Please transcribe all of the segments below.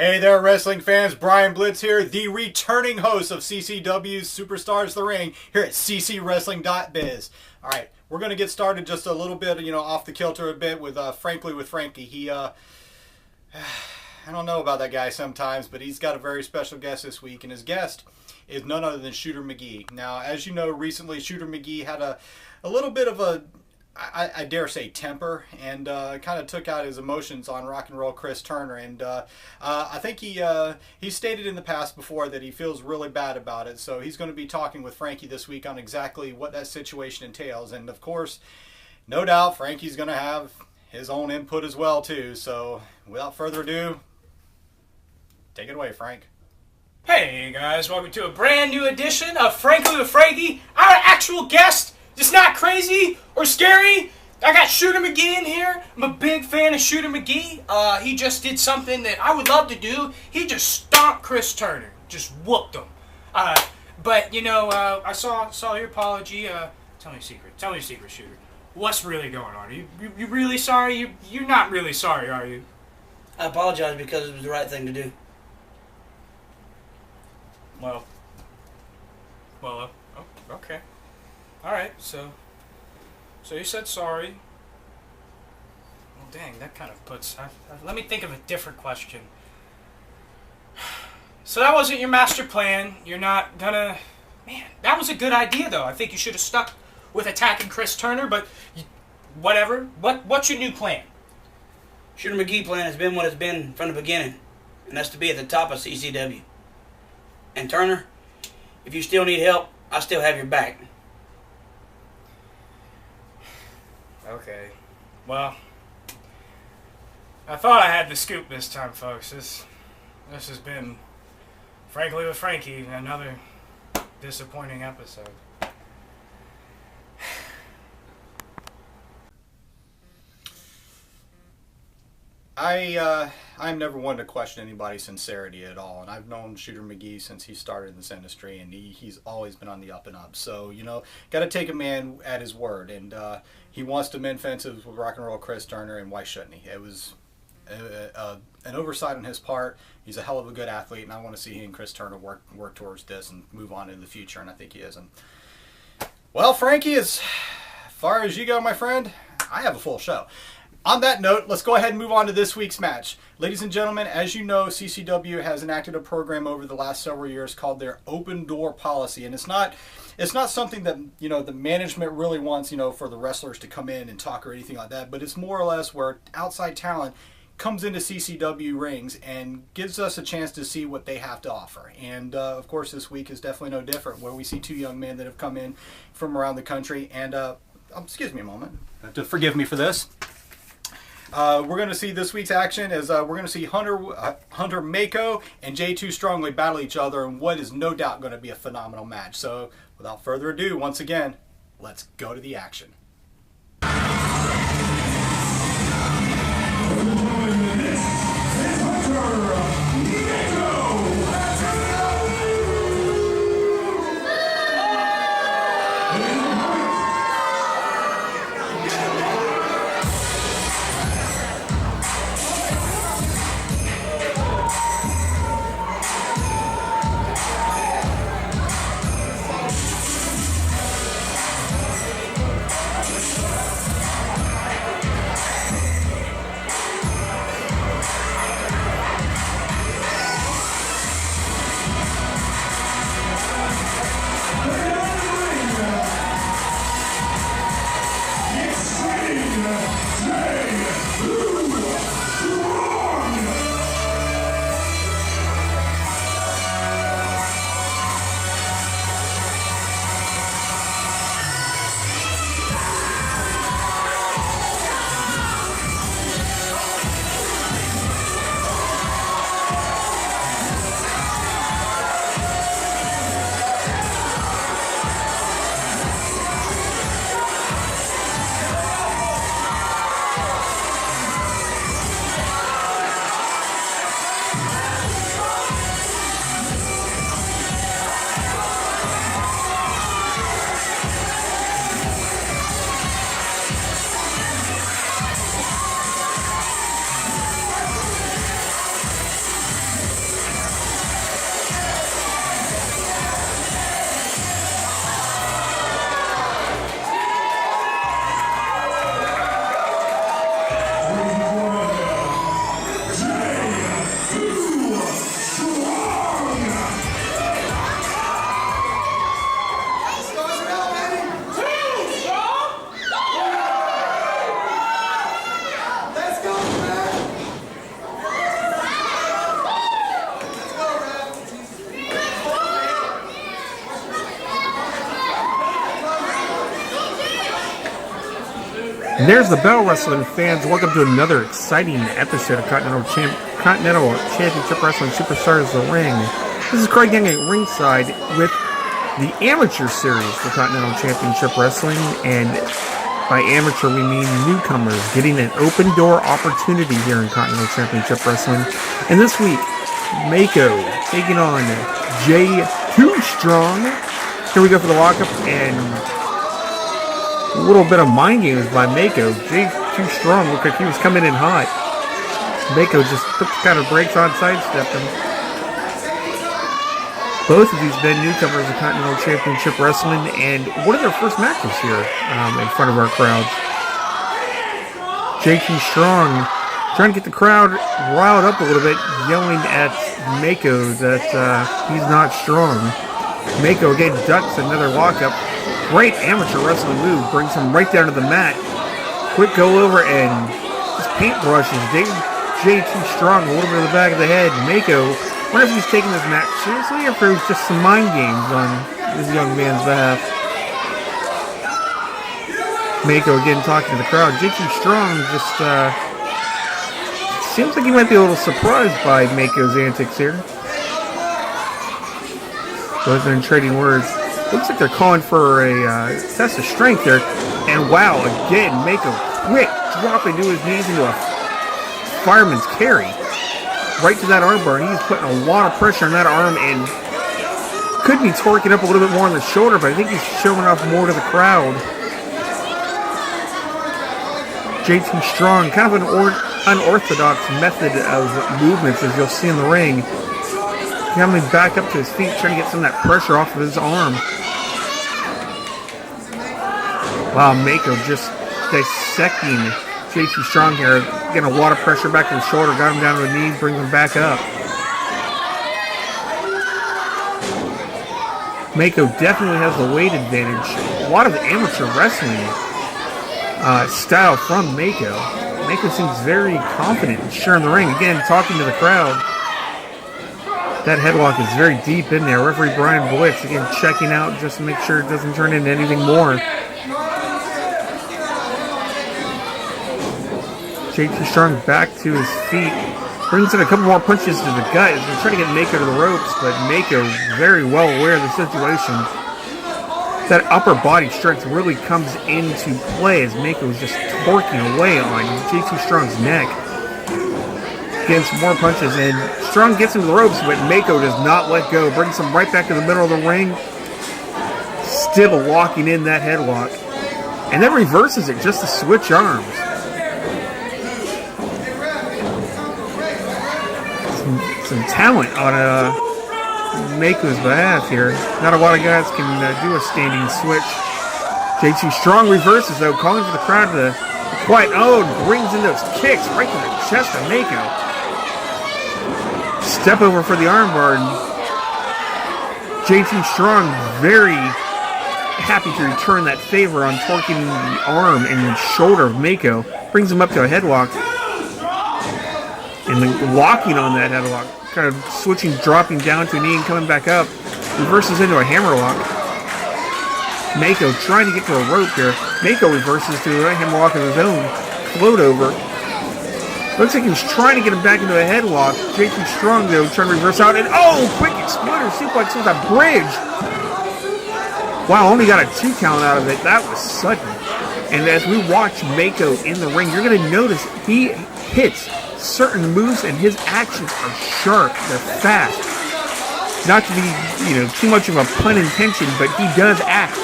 Hey there, wrestling fans. Brian Blitz here, the returning host of CCW's Superstars the Ring here at ccwrestling.biz. All right, we're going to get started just a little bit, off the kilter a bit with Frankie. He, I don't know about that guy sometimes, but he's got a very special guest this week, and his guest is none other than Shooter McGee. Now, as you know, recently Shooter McGee had a little bit of a, I dare say, temper, and kind of took out his emotions on Rock and Roll Chris Turner. And I think he stated in the past before that he feels really bad about it. So he's going to be talking with Frankie this week on exactly what that situation entails. And of course, no doubt, Frankie's going to have his own input as well too. So without further ado, take it away, Frank. Hey guys, welcome to a brand new edition of Frankly with Frankie. Our actual guest. Just not crazy or scary. I got Shooter McGee in here. I'm a big fan of Shooter McGee. He just did something that I would love to do. He just stomped Chris Turner. Just whooped him. But, I saw your apology. Tell me a secret, Shooter. What's really going on? Are you really sorry? You're not really sorry, are you? I apologize because it was the right thing to do. Well, okay. Alright, so you said sorry. Well, dang, that kind of puts... let me think of a different question. So that wasn't your master plan. You're not gonna... Man, that was a good idea, though. I think you should have stuck with attacking Chris Turner, but whatever. What's your new plan? Shooter McGee plan has been what it's been from the beginning, and that's to be at the top of CCW. And Turner, if you still need help, I still have your back. Okay. Well, I thought I had the scoop this time, folks. This has been, Frankly with Frankie, another disappointing episode. I'm never one to question anybody's sincerity at all, and I've known Shooter McGee since he started in this industry, and he's always been on the up and up. So, got to take a man at his word, and he wants to mend fences with Rock and Roll Chris Turner, and why shouldn't he? It was an oversight on his part. He's a hell of a good athlete, and I want to see he and Chris Turner work towards this and move on in the future, and I think he is. And well, Frankie, as far as you go, my friend, I have a full show. On that note, let's go ahead and move on to this week's match. Ladies and gentlemen, as you know, CCW has enacted a program over the last several years called their open door policy. And it's not something that, the management really wants, for the wrestlers to come in and talk or anything like that. But it's more or less where outside talent comes into CCW rings and gives us a chance to see what they have to offer. And, of course, this week is definitely no different, where we see two young men that have come in from around the country. And, excuse me a moment. Forgive me for this. We're going to see this week's action as we're going to see Hunter Mako and J2 Strongly battle each other in what is no doubt going to be a phenomenal match. So without further ado, once again, let's go to the action. And there's the bell, wrestling fans. Welcome to another exciting episode of Continental Championship Wrestling Superstars of the Ring. This is Craig Young at ringside with the amateur series for Continental Championship Wrestling. And by amateur, we mean newcomers getting an open door opportunity here in Continental Championship Wrestling. And this week, Mako taking on Jay Too Strong. Here we go for the lockup, and a little bit of mind games by Mako. Jay Too Strong looked like he was coming in hot. Mako just took kind of breaks on, sidestepped him. Both of these men newcomers of Continental Championship Wrestling, and one of their first matches here in front of our crowds. Jay Too Strong trying to get the crowd riled up a little bit, yelling at Mako that he's not strong. Mako again ducks another lockup. Great amateur wrestling move, brings him right down to the mat. Quick go over and just paintbrushes Jay Too Strong a little bit of the back of the head. Mako, wonder if he's taking this match seriously or if it was just some mind games on this young man's behalf. Mako again talking to the crowd. Jay Too Strong just seems like he might be a little surprised by Mako's antics here. Both are trading words. Looks like they're calling for a test of strength here. And wow, again, Mako quick dropping to his knees into a fireman's carry. Right to that armbar, and he's putting a lot of pressure on that arm, and could be torquing up a little bit more on the shoulder, but I think he's showing off more to the crowd. Jay Too Strong, kind of an unorthodox method of movements, as you'll see in the ring. Coming back up to his feet, trying to get some of that pressure off of his arm. Wow, Mako just dissecting Jay Too Strong here. Getting a lot of pressure back to the shoulder, got him down to the knees, brings him back up. Mako definitely has the weight advantage. A lot of amateur wrestling style from Mako. Mako seems very confident and sure in the ring. Again, talking to the crowd. That headlock is very deep in there. Referee Brian Blitz, again, checking out just to make sure it doesn't turn into anything more. Jay Too Strong back to his feet. Brings in a couple more punches to the gut. He's trying to get Mako to the ropes, but Mako very well aware of the situation. That upper body strength really comes into play as Mako is just torquing away on Jay Too Strong's neck. Again, some more punches, and Strong gets him to the ropes, but Mako does not let go. Brings him right back to the middle of the ring. Still locking in that headlock. And then reverses it just to switch arms. Some talent on Mako's behalf here. Not a lot of guys can do a standing switch. Jay Too Strong reverses though, calling for the crowd to quiet. Oh, and brings in those kicks right to the chest of Mako. Step over for the armbar. Jay Too Strong very happy to return that favor on torquing the arm and shoulder of Mako. Brings him up to a headlock. And then locking on that headlock. Kind of switching, dropping down to a knee and coming back up. Reverses into a hammerlock. Mako trying to get to a rope here. Mako reverses to a hammerlock of his own. Float over. Looks like he's trying to get him back into a headlock. Jay Too Strong, though, trying to reverse out. And oh, quick exploder suplex with a bridge. Wow, only got a 2 count out of it. That was sudden. And as we watch Mako in the ring, you're going to notice he hits certain moves and his actions are sharp. They're fast. Not to be, too much of a pun intention, but he does act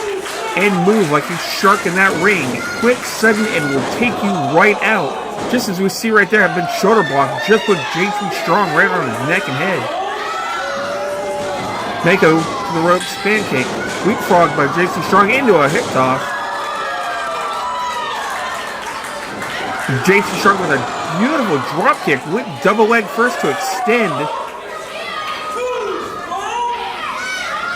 and move like he's shark in that ring. Quick, sudden, and will take you right out. Just as we see right there, I've been shoulder blocked. Just put Jay Too Strong right on his neck and head. Mako to the ropes, pancake. Weak frog by Jay Too Strong into a hip toss. Jay Too Strong with a beautiful drop kick with double leg first to extend.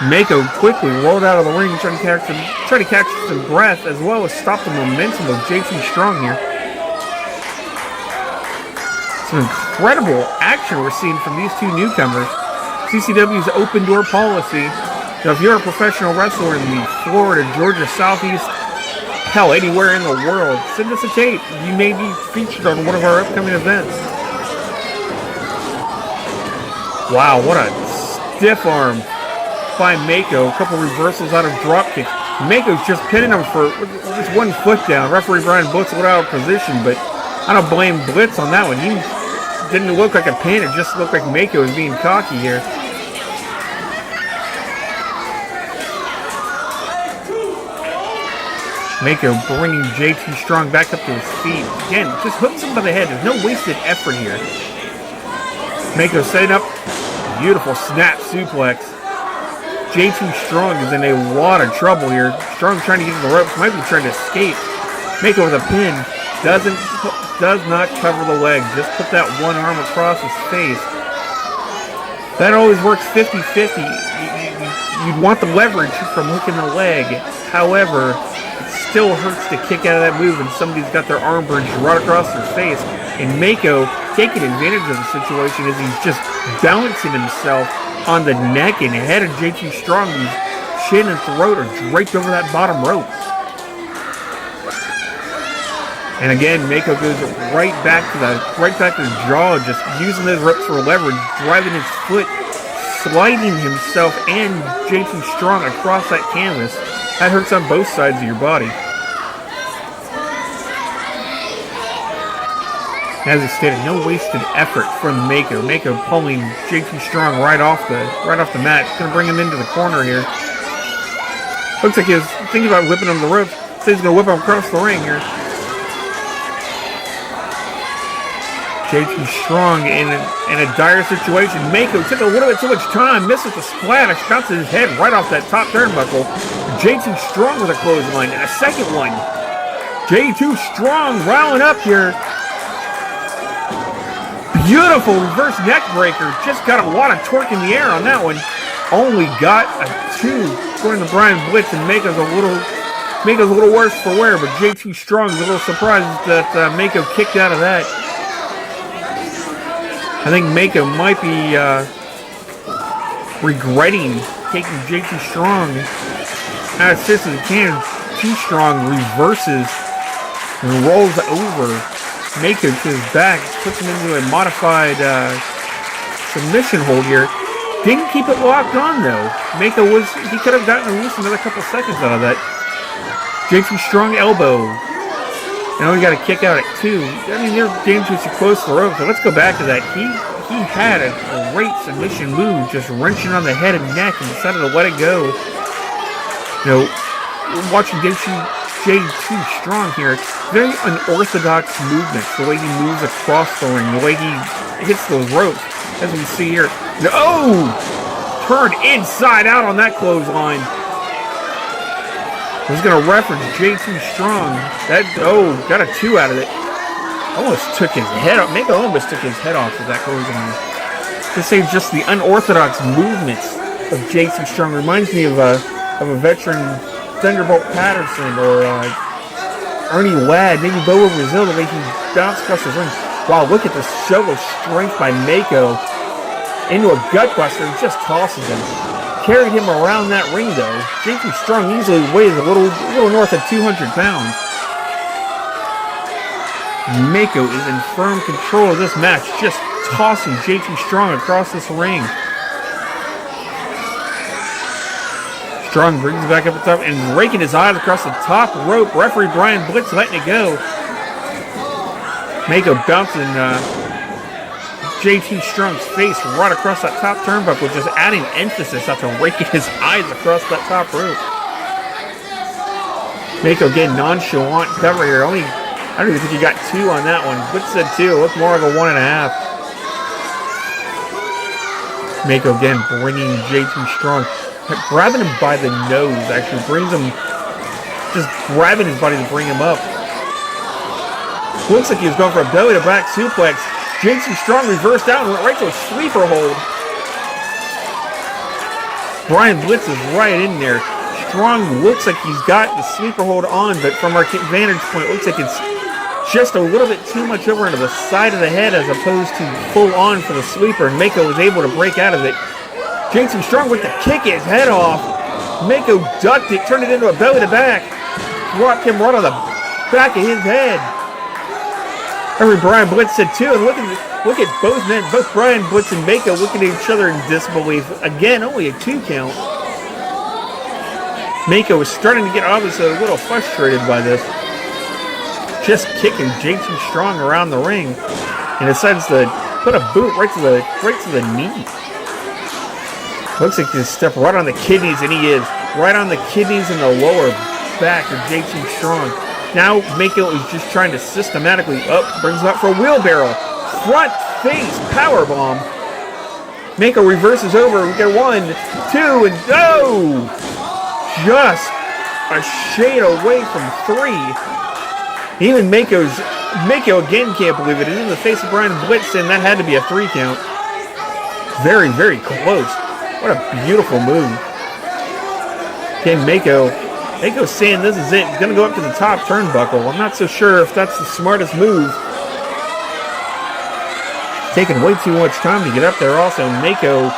Mako quickly rolled out of the ring, trying to catch some breath as well as stop the momentum of Jay Too Strong here. Some incredible action we're seeing from these two newcomers. CCW's open door policy. Now, if you're a professional wrestler in the Florida, Georgia, Southeast hell, anywhere in the world, send us a tape. You may be featured on one of our upcoming events. Wow, what a stiff arm by Mako. A couple reversals out of drop kicks. Mako's just pinning him for just 1 foot down. Referee Brian Blitz went out of position, but I don't blame Blitz on that one. He didn't look like a pin. It just looked like Mako was being cocky here. Mako bringing JT Strong back up to his feet. Again, just hooks him by the head. There's no wasted effort here. Mako setting up. Beautiful snap suplex. JT Strong is in a lot of trouble here. Strong trying to get to the ropes. Might be trying to escape. Mako with a pin. Does not cover the leg. Just put that one arm across his face. That always works 50-50. You'd want the leverage from hooking the leg. However, it still hurts to kick out of that move and somebody's got their arm bridge right across their face. And Mako taking advantage of the situation as he's just balancing himself on the neck and head of JT Strong, whose chin and throat are draped over that bottom rope. And again, Mako goes right back to the jaw, just using those ropes for leverage, driving his foot, sliding himself and JT Strong across that canvas. That hurts on both sides of your body. As I stated, no wasted effort from Mako. Mako pulling JT Strong right off the mat. Going to bring him into the corner here. Looks like he was thinking about whipping him the ropes. So he's going to whip him across the ring here. JT Strong in a dire situation. Mako took a little bit too much time, misses the splash, bounces his head right off that top turnbuckle. JT Strong with a clothesline and a second one. JT Strong riling up here. Beautiful reverse neck breaker. Just got a lot of torque in the air on that one. Only got a 2 according to Brian Blitz, and Mako's a little worse for wear, but JT Strong's a little surprised that Mako kicked out of that. I think Mako might be regretting taking JT Strong as fast as he can. JT Strong reverses and rolls over Mako to his back, puts him into a modified submission hold here. Didn't keep it locked on though. Mako he could have gotten at least another couple seconds out of that. JT Strong elbow. Now we got a kick out at 2. I mean, they're dangerously close to the rope, so let's go back to that. He had a great submission move, just wrenching on the head and neck and decided to let it go. You know, watching JT Strong here, very unorthodox movements, the way he moves across the ring, the way he hits those ropes, as we see here. Oh! Turned inside out on that clothesline. I was going to reference JT Strong. Got a 2 out of it. Almost took his head off. Mako almost took his head off with that clothesline. To say just the unorthodox movements of JT Strong reminds me of a veteran Thunderbolt Patterson or Ernie Ladd, maybe Bobo Brazil, the way he bounced across the ring. Wow, look at the show of strength by Mako into a gutbuster and just tosses him. Carried him around that ring though. JT Strong easily weighs a little north of 200 pounds. Mako is in firm control of this match, just tossing JT Strong across this ring. Strong brings it back up the top and raking his eyes across the top rope. Referee Brian Blitz letting it go. Mako bouncing JT Strong's face right across that top turnbuckle, just adding emphasis after raking his eyes across that top rope. Mako getting nonchalant cover here. I don't even think he got 2 on that one. Blitz said 2. Looked more like a 1.5. Mako again bringing JT Strong, grabbing him by the nose. Actually brings him, just grabbing his body to bring him up. Looks like he was going for a belly-to-back suplex. JT Strong reversed out and went right to a sleeper hold. Brian Blitz is right in there. Strong looks like he's got the sleeper hold on, but from our vantage point, it looks like it's just a little bit too much over into the side of the head as opposed to full on for the sleeper, and Mako was able to break out of it. JT Strong went to kick his head off. Mako ducked it, turned it into a belly-to-back. dropped him right on the back of his head. Every Brian Blitz said too, and look at both men, both Brian Blitz and Mako looking at each other in disbelief. Again, only a 2 count. Mako was starting to get obviously a little frustrated by this. Just kicking Jason Strong around the ring, and decides to put a boot right to the knee. Looks like he's stepped right on the kidneys, and he is right on the kidneys and the lower back of Jason Strong. Now Mako is just trying to systematically brings him up for a wheelbarrow. Front face powerbomb. Mako reverses over. We get 1, 2, and go! Just a shade away from 3. Even Mako again can't believe it. It's in the face of Brian Blitz, and that had to be a 3 count. Very, very close. What a beautiful move. Okay, Mako's saying this is it. He's going to go up to the top turnbuckle. I'm not so sure if that's the smartest move. Taking way too much time to get up there also. Mako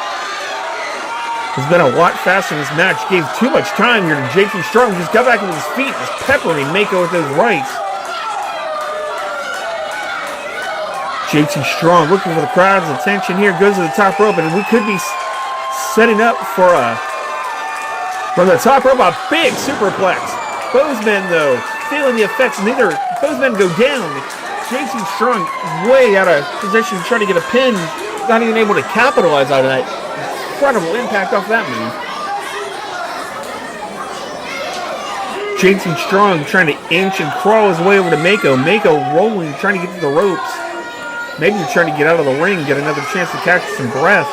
has been a lot faster in this match. Gave too much time here to Jason Strong. Just got back into his feet. Just peppering Mako with those rights. Jason Strong looking for the crowd's attention here. Goes to the top rope, and we could be setting up for from the top rope, a big superplex. Both men, though, feeling the effects. Both men go down. Jason Strong way out of position, trying to get a pin. Not even able to capitalize out of that incredible impact off that move. Jason Strong trying to inch and crawl his way over to Mako. Mako rolling, trying to get to the ropes. Maybe trying to get out of the ring, get another chance to catch some breath.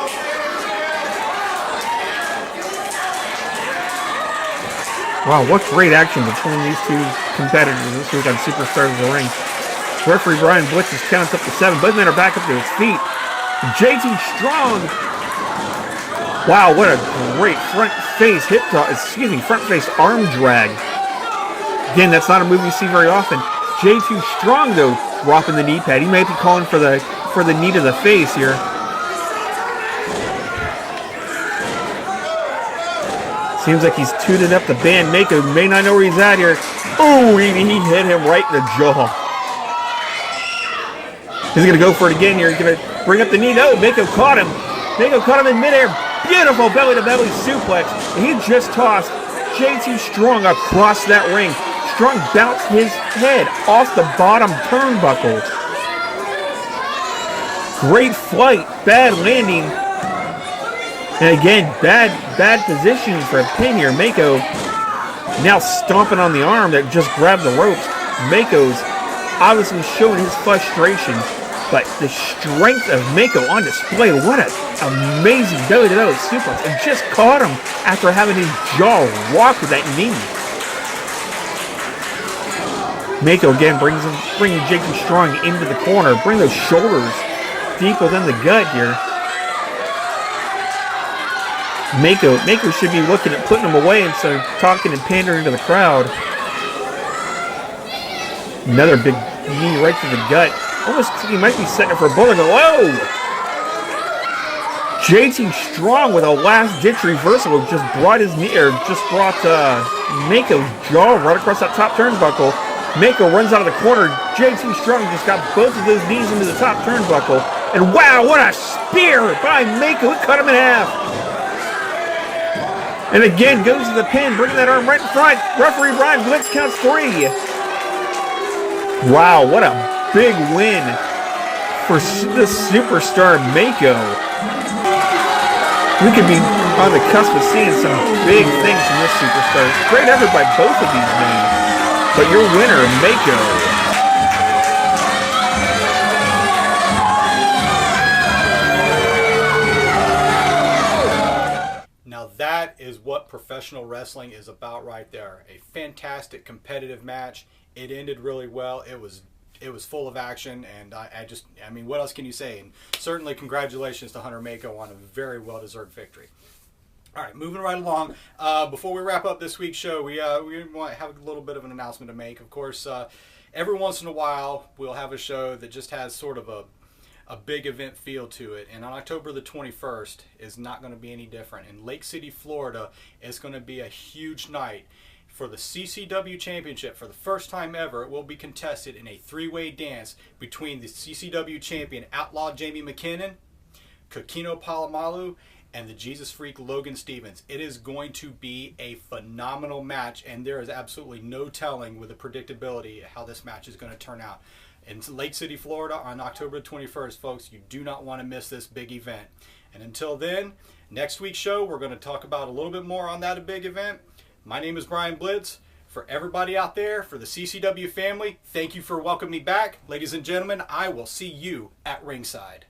Wow, what great action between these two competitors this week on Superstars of the Ring. Referee Brian Blitz is counts up to 7. Both men are back up to his feet. JT Strong. Wow, what a great front face arm drag. Again, that's not a move you see very often. JT Strong, though, dropping the knee pad. He might be calling for the knee to the face here. Seems like he's tuning up the band. Mako may not know where he's at here. Oh, he hit him right in the jaw. He's going to go for it again here. He's going to bring up the knee. No, Mako caught him. Mako caught him in midair. Beautiful belly-to-belly suplex. And he just tossed JT Strong across that ring. Strong bounced his head off the bottom turnbuckle. Great flight. Bad landing. And again, bad positioning for a pin here. Mako now stomping on the arm that just grabbed the ropes. Mako's obviously showing his frustration, but the strength of Mako on display. What an amazing belly-to-belly suplex. And just caught him after having his jaw rock with that knee. Mako again bringing Jason Strong into the corner. Bring those shoulders deep within the gut here. Mako should be looking at putting him away instead of talking and pandering to the crowd. Another big knee right to the gut. Almost he might be setting it for a bullet. Whoa! JT Strong with a last-ditch reversal just brought Mako's jaw right across that top turnbuckle. Mako runs out of the corner. JT Strong just got both of those knees into the top turnbuckle. And wow, what a spear by Mako. It cut him in half. And again, goes to the pin, bringing that arm right in front. Referee Brian Blitz counts 3. Wow, what a big win for the superstar Mako. We could be on the cusp of seeing some big things from this superstar. Great effort by both of these men. But your winner, Mako. Now that is what professional wrestling is about right there. A fantastic competitive match. It ended really well. It was full of action, and I mean, what else can you say? And certainly congratulations to Hunter Mako on a very well-deserved victory. All right, moving right along. Before we wrap up this week's show, we want to have a little bit of an announcement to make. Of course, every once in a while, we'll have a show that just has sort of a big event feel to it. And on October the 21st is not going to be any different. In Lake City, Florida, it's going to be a huge night for the CCW Championship. For the first time ever, it will be contested in a three-way dance between the CCW champion Outlaw Jamie McKinnon, Kokino Palamalu, and the Jesus Freak Logan Stevens. It is going to be a phenomenal match, and there is absolutely no telling with the predictability how this match is going to turn out. In Lake City, Florida on October 21st, folks, you do not want to miss this big event. And until then, next week's show, we're going to talk about a little bit more on that big event. My name is Brian Blitz. For everybody out there, for the CCW family, thank you for welcoming me back. Ladies and gentlemen, I will see you at ringside.